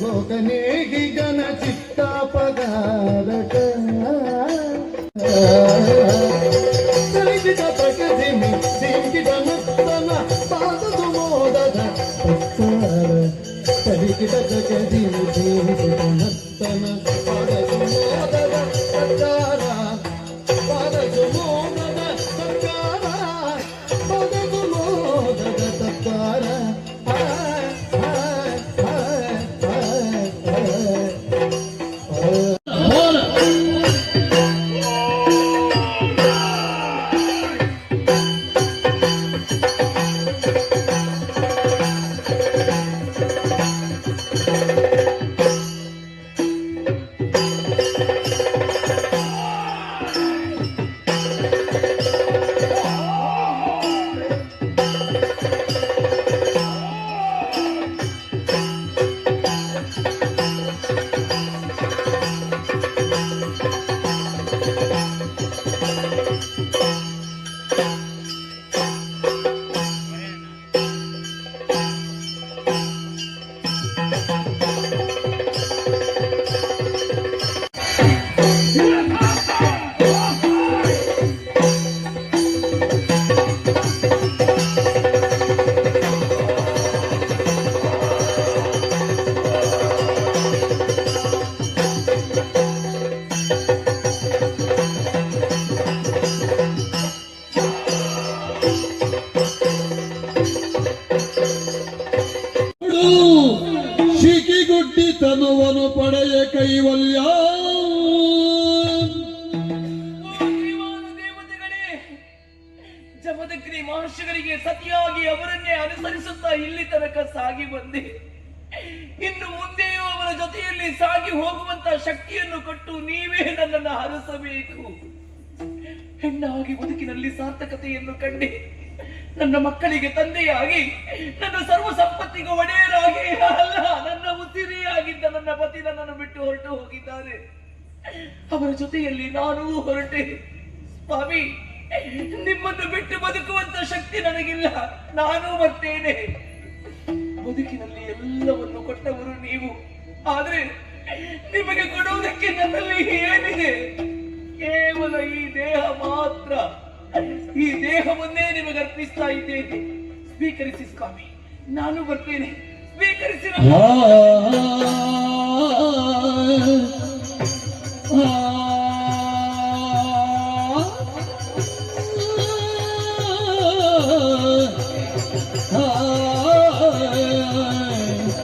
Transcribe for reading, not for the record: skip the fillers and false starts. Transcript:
ಲೋಕನೇಗಿ ಗಣ ಚಿತ್ತಾಪಗಾರಕ ಸರಿಸಿದ ಪ್ರಕೃತಿ ಸಿಂಕಿದ ಮುತ್ತನ ಪಾದದು ಮೋದದ ಸರಿಸಿದ ಪ್ರಕೃತಿ ಸಿಂಕಿದ ಮುತ್ತನ ಪಾದದು ಮೋದದ ಸರ್ಕಾರ ಪಾದದು ಮೋದದ ಸರ್ಕಾರ ಪಾದದು ಮೋದದ ಸರ್ಕಾರ ಶಿಕಿಗುಡ್ಡಿತನವನ್ನು ಪಡೆಯ ಕೈವಲ್ಯ. ದೇವತೆಗಳೇ, ಜಮದಗ್ನಿ ಮಹರ್ಷಿಗಳಿಗೆ ಸತಿಯಾಗಿ ಅವರನ್ನೇ ಅನುಸರಿಸುತ್ತಾ ಇಲ್ಲಿ ತನಕ ಸಾಗಿ ಬಂದೆ. ಇನ್ನು ಮುಂದೆಯೂ ಅವರ ಜೊತೆಯಲ್ಲಿ ಸಾಗಿ ಹೋಗುವಂತ ಶಕ್ತಿಯನ್ನು ಕೊಟ್ಟು ನೀವೇ ನನ್ನನ್ನು ಹರಿಸಬೇಕು. ಹೆಣ್ಣಾಗಿ ಬದುಕಿನಲ್ಲಿ ಸಾರ್ಥಕತೆಯನ್ನು ಕಂಡೆ ನನ್ನ ಮಕ್ಕಳಿಗೆ ತಂದೆಯಾಗಿ, ನನ್ನ ಸರ್ವ ಸಂಪತ್ತಿಗೂ ಒಡೆಯರಾಗಿ, ಅಲ್ಲ ನನ್ನ ಉಸಿರಿಯಾಗಿದ್ದ ನನ್ನ ಪತಿ ನನ್ನನ್ನು ಬಿಟ್ಟು ಹೊರಟು ಹೋಗಿದ್ದಾರೆ. ಅವರ ಜೊತೆಯಲ್ಲಿ ನಾನೂ ಹೊರಟೆ. ಸ್ವಾಮಿ, ನಿಮ್ಮನ್ನು ಬಿಟ್ಟು ಬದುಕುವಂತ ಶಕ್ತಿ ನನಗಿಲ್ಲ. ನಾನು ಬರ್ತೇನೆ. ಬದುಕಿನಲ್ಲಿ ಎಲ್ಲವನ್ನು ಕೊಟ್ಟವರು ನೀವು. ಆದ್ರೆ ನಿಮಗೆ ಕೊಡುವುದಕ್ಕೆ ನನ್ನಲ್ಲಿ ಏನಿದೆ? ಕೇವಲ ಈ ದೇಹ ಮಾತ್ರ. ಈ ದೇಹವನ್ನೇ ನಿಮಗೆ ಅರ್ಪಿಸ್ತಾ ಇದ್ದೇನೆ. ಸ್ವೀಕರಿಸಿ ಸ್ವಾಮಿ, ನಾನು ಬರ್ತೇನೆ. ಸ್ವೀಕರಿಸಿ.